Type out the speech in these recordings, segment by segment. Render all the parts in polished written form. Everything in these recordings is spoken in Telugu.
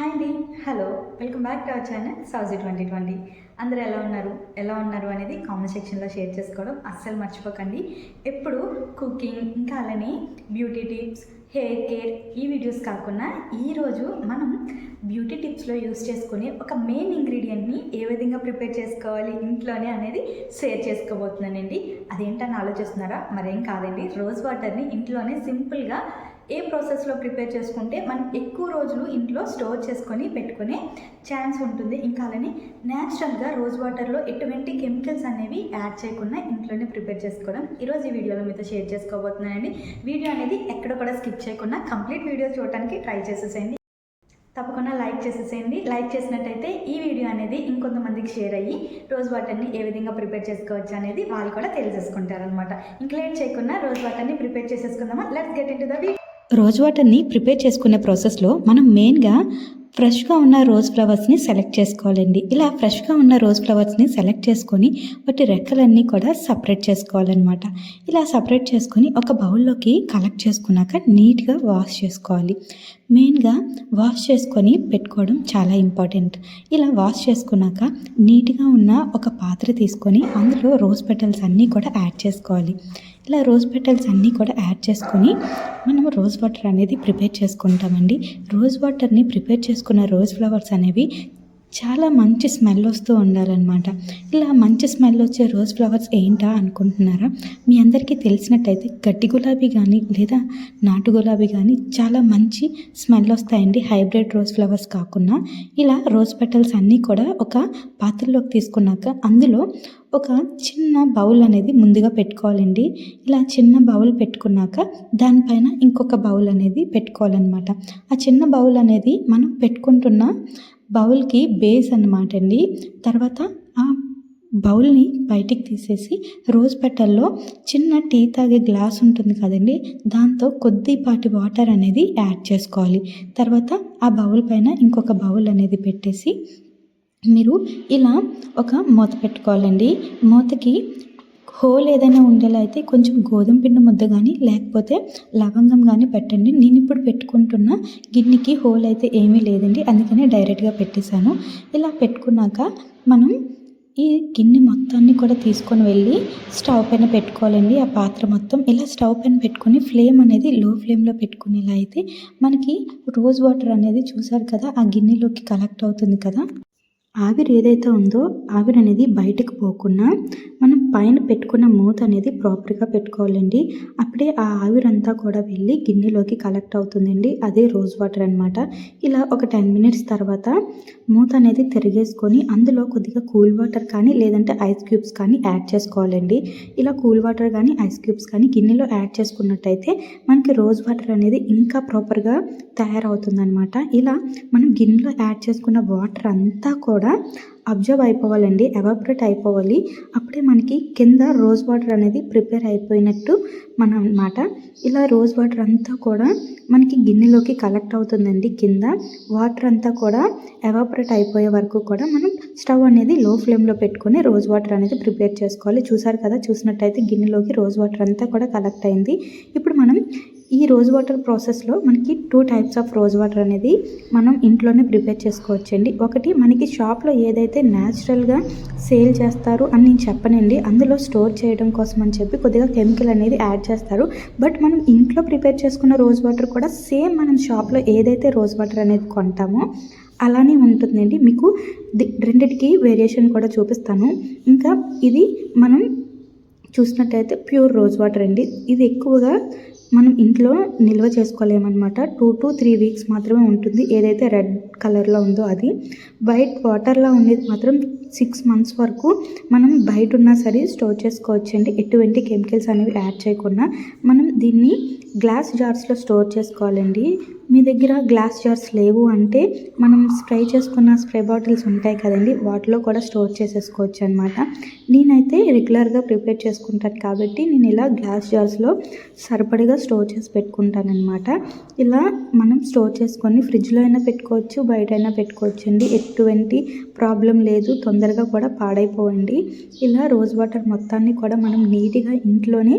హాయ్ అండి. Hello. Welcome back to our channel Sowji 2020. అందరూ ఎలా ఉన్నారు అనేది కామెంట్ సెక్షన్లో షేర్ చేసుకోవడం అస్సలు మర్చిపోకండి. ఎప్పుడు కుకింగ్ ఇంకా అలానే బ్యూటీ టిప్స్, హెయిర్ కేర్ ఈ వీడియోస్ కాకుండా ఈరోజు మనం బ్యూటీ టిప్స్లో యూస్ చేసుకునే ఒక మెయిన్ ఇంగ్రీడియంట్ని ఏ విధంగా ప్రిపేర్ చేసుకోవాలి ఇంట్లోనే అనేది షేర్ చేసుకోబోతున్నానండి. అదేంటని ఆలోచిస్తున్నారా? మరేం కాదండి, రోజ్ వాటర్ని ఇంట్లోనే సింపుల్గా ఏ ప్రాసెస్లో ప్రిపేర్ చేసుకుంటే మనం ఎక్కువ రోజులు ఇంట్లో స్టోర్ చేసుకొని పెట్టుకునే ఛాన్స్ ఉంటుంది. ఇంకా అలానే న్యాచురల్గా రోజ్ వాటర్లో ఎటువంటి కెమికల్స్ అనేవి యాడ్ చేయకుండా ఇంట్లోనే ప్రిపేర్ చేసుకోవడం ఈరోజు ఈ వీడియోలో మీతో షేర్ చేసుకోబోతున్నానండి. వీడియో అనేది ఎక్కడ కూడా స్కిప్ చేయకుండా కంప్లీట్ వీడియో చూడడానికి ట్రై చేసేసేయండి. తప్పకుండా లైక్ చేసేసేయండి. లైక్ చేసినట్టయితే ఈ వీడియో అనేది ఇంకొంతమందికి షేర్ అయ్యి రోజ్ వాటర్ని ఏ విధంగా ప్రిపేర్ చేసుకోవచ్చు అనేది వాళ్ళు కూడా తెలియజేసుకుంటారనమాట. ఇంకా లేట్ చేయకుండా రోజ్ వాటర్ని ప్రిపేర్ చేసేసుకుందామా? Let's get into the video. Rose వాటర్ని ప్రిపేర్ చేసుకునే ప్రాసెస్లో మనం మెయిన్గా ఫ్రెష్గా ఉన్న రోజ్ ఫ్లవర్స్ని సెలెక్ట్ చేసుకోవాలండి. ఇలా ఫ్రెష్గా ఉన్న రోజ్ ఫ్లవర్స్ని సెలెక్ట్ చేసుకొని వాటి రెక్కలన్నీ కూడా సపరేట్ చేసుకోవాలన్నమాట. ఇలా సపరేట్ చేసుకొని ఒక బౌల్లోకి కలెక్ట్ చేసుకున్నాక నీట్గా వాష్ చేసుకోవాలి. మెయిన్గా వాష్ చేసుకొని పెట్టుకోవడం చాలా ఇంపార్టెంట్. ఇలా వాష్ చేసుకున్నాక నీట్గా ఉన్న ఒక పాత్ర తీసుకొని అందులో రోజ్ పెటల్స్ అన్నీ కూడా యాడ్ చేసుకోవాలి. ఇలా రోజ్ పెటల్స్ అన్నీ కూడా యాడ్ చేసుకొని మనం రోజ్ వాటర్ అనేది ప్రిపేర్ చేసుకుంటామండి. రోజ్ వాటర్ని ప్రిపేర్ చేసుకున్న రోజ్ ఫ్లవర్స్ అనేవి చాలా మంచి స్మెల్ వస్తూ ఉండాలన్నమాట. ఇలా మంచి స్మెల్ వచ్చే రోజ్ ఫ్లవర్స్ ఏంటా అనుకుంటున్నారా? మీ అందరికీ తెలిసినట్టయితే గడ్డి గులాబీ కానీ లేదా నాటు గులాబీ కానీ చాలా మంచి స్మెల్ వస్తాయండి, హైబ్రిడ్ రోజ్ ఫ్లవర్స్ కాకుండా. ఇలా రోజ్ పెటల్స్ అన్నీ కూడా ఒక పాత్రలోకి తీసుకున్నాక అందులో ఒక చిన్న బౌల్ అనేది ముందుగా పెట్టుకోవాలండి. ఇలా చిన్న బౌల్ పెట్టుకున్నాక దానిపైన ఇంకొక బౌల్ అనేది పెట్టుకోవాలన్నమాట. ఆ చిన్న బౌల్ అనేది మనం పెట్టుకుంటున్న బౌల్కి బేస్ అన్నమాట అండి. తర్వాత ఆ బౌల్ని బయటికి తీసేసి రోజ్ పెటల్లో చిన్న టీ తాగే గ్లాస్ ఉంటుంది కదండి, దాంతో కొద్దిపాటి వాటర్ అనేది యాడ్ చేసుకోవాలి. తర్వాత ఆ బౌల్ పైన ఇంకొక బౌల్ అనేది పెట్టేసి మీరు ఇలా ఒక మూత పెట్టుకోవాలండి. మూతకి హోల్ ఏదైనా ఉండేలా అయితే కొంచెం గోధుమ పిండి ముద్ద కానీ లేకపోతే లవంగం కానీ పెట్టండి. నేను ఇప్పుడు పెట్టుకుంటున్న గిన్నెకి హోల్ అయితే ఏమీ లేదండి, అందుకనే డైరెక్ట్గా పెట్టేశాను. ఇలా పెట్టుకున్నాక మనం ఈ గిన్నె మొత్తాన్ని కూడా తీసుకొని వెళ్ళి స్టవ్ పైన పెట్టుకోవాలండి. ఆ పాత్ర మొత్తం ఇలా స్టవ్ పైన పెట్టుకొని ఫ్లేమ్ అనేది లో ఫ్లేమ్లో పెట్టుకునేలా అయితే మనకి రోజ్ వాటర్ అనేది చూసారు కదా ఆ గిన్నెలోకి కలెక్ట్ అవుతుంది కదా. ఆవిరి ఏదైతే ఉందో ఆవిరి అనేది బయటకు పోకుండా మనం పైన పెట్టుకున్న మూత అనేది ప్రాపర్గా పెట్టుకోవాలండి. అప్పుడే ఆ ఆవిరంతా కూడా వెళ్ళి గిన్నెలోకి కలెక్ట్ అవుతుందండి. అదే రోజ్ వాటర్ అనమాట. ఇలా ఒక 10 మినిట్స్ తర్వాత మూత అనేది తిరిగేసుకొని అందులో కొద్దిగా కూల్ వాటర్ కానీ లేదంటే ఐస్ క్యూబ్స్ కానీ యాడ్ చేసుకోవాలండి. ఇలా కూల్ వాటర్ కానీ ఐస్ క్యూబ్స్ కానీ గిన్నెలో యాడ్ చేసుకున్నట్టయితే మనకి రోజ్ వాటర్ అనేది ఇంకా ప్రాపర్గా తయారవుతుందన్నమాట. ఇలా మనం గిన్నెలో యాడ్ చేసుకున్న వాటర్ అంతా కూడా అబ్జర్వ్ అయిపోవాలండి, ఎవాపరేట్ అయిపోవాలి. అప్పుడే మనకి కింద రోజ్ వాటర్ అనేది ప్రిపేర్ అయిపోయినట్టు మనం అన్నమాట. ఇలా రోజ్ వాటర్ అంతా కూడా మనకి గిన్నెలోకి కలెక్ట్ అవుతుందండి. కింద వాటర్ అంతా కూడా ఎవాపరేట్ అయిపోయే వరకు కూడా మనం స్టవ్ అనేది లో ఫ్లేమ్లో పెట్టుకొని రోజ్ వాటర్ అనేది ప్రిపేర్ చేసుకోవాలి. చూసారు కదా, చూసినట్టయితే గిన్నెలోకి రోజ్ వాటర్ అంతా కూడా కలెక్ట్ అయింది. ఇప్పుడు మనం ఈ రోజ్ వాటర్ ప్రాసెస్లో మనకి 2 టైప్స్ ఆఫ్ రోజ్ వాటర్ అనేది మనం ఇంట్లోనే ప్రిపేర్ చేసుకోవచ్చండి. ఒకటి మనకి షాప్లో ఏదైతే న్యాచురల్గా సేల్ చేస్తారు అని నేను చెప్పనండి, అందులో స్టోర్ చేయడం కోసం అని చెప్పి కొద్దిగా కెమికల్ అనేది యాడ్ చేస్తారు. బట్ మనం ఇంట్లో ప్రిపేర్ చేసుకున్న రోజ్ వాటర్ కూడా సేమ్ మనం షాప్లో ఏదైతే రోజ్ వాటర్ అనేది కొంటామో అలానే ఉంటుందండి. మీకు రెండిటికి వేరియేషన్ కూడా చూపిస్తాను. ఇంకా ఇది మనం చూసినట్టయితే ప్యూర్ రోజ్ వాటర్ అండి. ఇది ఎక్కువగా మనం ఇంట్లో నిల్వ చేసుకోలేమన్నమాట. 2 to 3 వీక్స్ మాత్రమే ఉంటుంది. ఏదైతే రెడ్ కలర్లో ఉందో అది. వైట్ వాటర్లో ఉండేది మాత్రం 6 మంత్స్ వరకు మనం బయట ఉన్నా సరే స్టోర్ చేసుకోవచ్చండి, ఎటువంటి కెమికల్స్ అనేవి యాడ్ చేయకుండా. మనం దీన్ని గ్లాస్ జార్స్లో స్టోర్ చేసుకోవాలండి. మీ దగ్గర గ్లాస్ జార్స్ లేవు అంటే మనం స్ప్రే చేసుకున్న స్ప్రే బాటిల్స్ ఉంటాయి కదండి, వాటిలో కూడా స్టోర్ చేసేసుకోవచ్చు అనమాట. నేనైతే రెగ్యులర్గా ప్రిపేర్ చేసుకుంటాను కాబట్టి నేను ఇలా గ్లాస్ జార్స్లో సరిపడిగా స్టోర్ చేసి పెట్టుకుంటానమాట. ఇలా మనం స్టోర్ చేసుకొని ఫ్రిడ్జ్లో అయినా పెట్టుకోవచ్చు, బయట అయినా పెట్టుకోవచ్చు అండి, ఎటువంటి ప్రాబ్లం లేదు, తొందరగా కూడా పాడైపోవండి. ఇలా రోజ్ వాటర్ మొత్తాన్ని కూడా మనం నీట్గా ఇంట్లోనే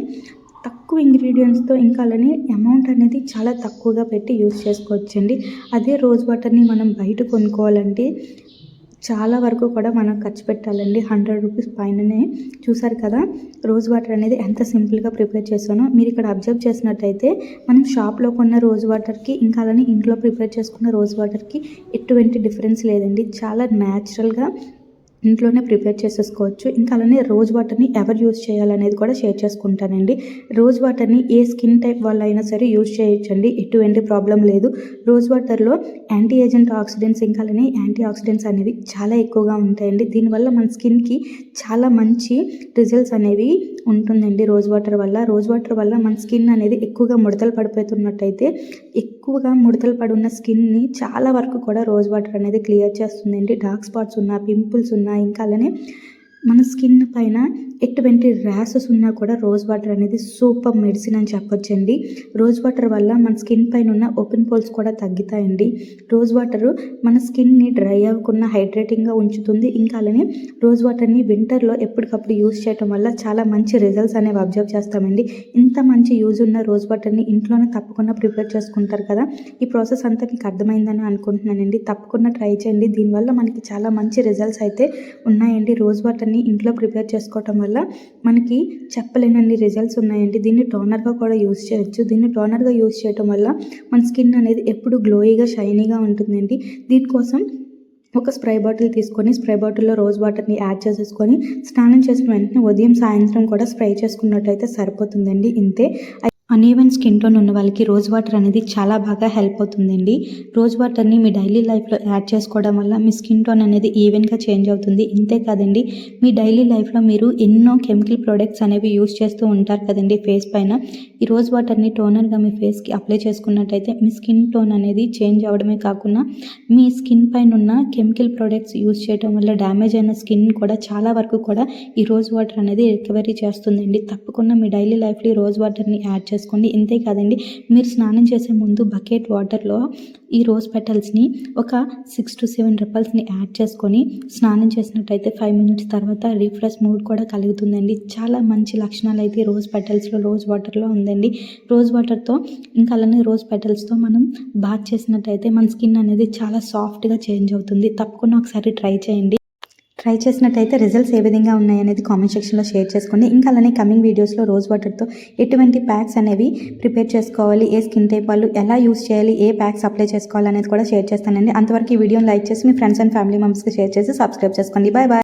తక్కువ ఇంగ్రీడియంట్స్తో ఇంకా అలానే అమౌంట్ అనేది చాలా తక్కువగా పెట్టి యూస్ చేసుకోవచ్చండి. అదే రోజ్ వాటర్ని మనం బయట కొనుక్కోవాలంటే చాలా వరకు కూడా మనం ఖర్చు పెట్టాలండి. 100 రూపీస్ పైననే. చూసారు కదా రోజ్ వాటర్ అనేది ఎంత సింపుల్గా ప్రిపేర్ చేశానో. మీరు ఇక్కడ అబ్జర్వ్ చేసినట్టయితే మనం షాప్లో కొన్న రోజ్ వాటర్కి ఇంకా అలానే ఇంట్లో ప్రిపేర్ చేసుకున్న రోజ్ వాటర్కి ఎటువంటి డిఫరెన్స్ లేదండి. చాలా న్యాచురల్గా ఇంట్లోనే ప్రిపేర్ చేసేసుకోవచ్చు. ఇంకా అలానే రోజ్ వాటర్ని ఎవరు యూజ్ చేయాలనేది కూడా షేర్ చేసుకుంటానండి. రోజ్ వాటర్ని ఏ స్కిన్ టైప్ వల్ల అయినా సరే యూజ్ చేయొచ్చండి. ఎటువంటి ప్రాబ్లం లేదు. రోజ్ వాటర్లో యాంటీ ఏజెంట్ ఆక్సిడెంట్స్ ఇంకా అలానే యాంటీ ఆక్సిడెంట్స్ అనేవి చాలా ఎక్కువగా ఉంటాయండి. దీనివల్ల మన స్కిన్కి చాలా మంచి రిజల్ట్స్ అనేవి ఉంటుందండి. రోజ్ వాటర్ వల్ల మన స్కిన్ అనేది ఎక్కువగా ముడతలు పడిపోతున్నట్టయితే ఎక్కువగా ముడతలు పడి ఉన్న స్కిన్ని చాలా వరకు కూడా రోజ్ వాటర్ అనేది క్లియర్ చేస్తుందండి. డార్క్ స్పాట్స్ ఉన్నా, పింపుల్స్ ఉన్నా ఇంకా అలానే మన స్కిన్ పైన ఎటువంటి ర్యాషెస్ ఉన్నా కూడా రోజ్ వాటర్ అనేది సూపర్ మెడిసిన్ అని చెప్పొచ్చండి. రోజ్ వాటర్ వల్ల మన స్కిన్ పైన ఉన్న ఓపెన్ పోల్స్ కూడా తగ్గుతాయండి. రోజ్ వాటర్ మన స్కిన్ని డ్రై అవ్వకుండా హైడ్రేటింగ్గా ఉంచుతుంది. ఇంకా అలానే రోజ్ వాటర్ని వింటర్లో ఎప్పటికప్పుడు యూజ్ చేయడం వల్ల చాలా మంచి రిజల్ట్స్ అనేవి అబ్జర్వ్ చేస్తామండి. ఇంత మంచి యూజ్ ఉన్న రోజ్ వాటర్ని ఇంట్లోనే తప్పకుండా ప్రిపేర్ చేసుకుంటారు కదా. ఈ ప్రాసెస్ అంతా మీకు అర్థమైందని అనుకుంటున్నానండి. తప్పకుండా ట్రై చేయండి. దీనివల్ల మనకి చాలా మంచి రిజల్ట్స్ అయితే ఉన్నాయండి. రోజ్ వాటర్ని ఇంట్లో ప్రిపేర్ చేసుకోవటం వల్ల మనకి చెప్పలేనన్ని రిజల్ట్స్ ఉన్నాయండి. దీన్ని టోనర్గా కూడా యూజ్ చేయొచ్చు. దీన్ని టోనర్గా యూజ్ చేయటం వల్ల మన స్కిన్ అనేది ఎప్పుడు గ్లోయిగా షైనీగా ఉంటుందండి. దీనికోసం ఒక స్ప్రే బాటిల్ తీసుకొని స్ప్రే బాటిల్లో రోజ్ వాటర్ని యాడ్ చేసేసుకొని స్నానం చేసిన వెంటనే ఉదయం సాయంత్రం కూడా స్ప్రే చేసుకున్నట్టయితే సరిపోతుందండి. ఇంతే. అన్ఈవెన్ స్కిన్ టోన్ ఉన్న వాళ్ళకి రోజ్ వాటర్ అనేది చాలా బాగా హెల్ప్ అవుతుందండి. రోజ్ వాటర్ని మీ డైలీ లైఫ్లో యాడ్ చేసుకోవడం వల్ల మీ స్కిన్ టోన్ అనేది ఈవెన్గా చేంజ్ అవుతుంది. ఇంతే కాదండి, మీ డైలీ లైఫ్లో మీరు ఎన్నో కెమికల్ ప్రొడక్ట్స్ అనేవి యూజ్ చేస్తూ ఉంటారు కదండి ఫేస్ పైన. ఈ రోజ్ వాటర్ని టోనర్గా మీ ఫేస్కి అప్లై చేసుకున్నట్టయితే మీ స్కిన్ టోన్ అనేది చేంజ్ అవ్వడమే కాకుండా మీ స్కిన్ పైన ఉన్న కెమికల్ ప్రొడక్ట్స్ యూజ్ చేయడం వల్ల డ్యామేజ్ అయిన స్కిన్ కూడా చాలా వరకు కూడా ఈ రోజ్ వాటర్ అనేది రికవరీ చేస్తుందండి. తప్పకుండా మీ డైలీ లైఫ్లో ఈ రోజ్ వాటర్ని యాడ్ చేసుకోండి. ఇంతే కాదండి, మీరు స్నానం చేసే ముందు బకెట్ వాటర్లో ఈ రోజ్ పెటల్స్ని ఒక 6 to 7 డ్రాప్స్ని యాడ్ చేసుకొని స్నానం చేసినట్టయితే 5 minutes తర్వాత రిఫ్రెష్ మూడ్ కూడా కలుగుతుందండి. చాలా మంచి లక్షణాలు అయితే రోజ్ పెటల్స్లో రోజ్ వాటర్లో ఉందండి. రోజ్ వాటర్తో ఇంకా అలానే రోజ్ పెటల్స్తో మనం బాత్ చేసినట్టయితే మన స్కిన్ అనేది చాలా సాఫ్ట్గా చేంజ్ అవుతుంది. తప్పకుండా ఒకసారి ట్రై చేయండి. ట్రై చేసినట్టయితే రిజల్ట్స్ ఏ విధంగా ఉన్నాయనేది కామెంట్ సెక్షన్లో షేర్ చేసుకోండి. ఇంకా అలానే కమింగ్ వీడియోస్లో రోజ్ వాటర్తో ఎటువంటి ప్యాక్స్ అనేవి ప్రిపేర్ చేసుకోవాలి, ఏ స్కిన్ టైప్ వాళ్ళు ఎలా యూస్ చేయాలి, ఏ ప్యాక్స్ అప్లై చేసుకోవాలి అనేది కూడా షేర్ చేస్తానండి. అంతవరకు ఈ వీడియోని లైక్ చేసి మీ ఫ్రెండ్స్ అండ్ ఫ్యామిలీ మెంబర్స్కి షేర్ చేసి సబ్స్క్రైబ్ చేసుకోండి. Bye bye.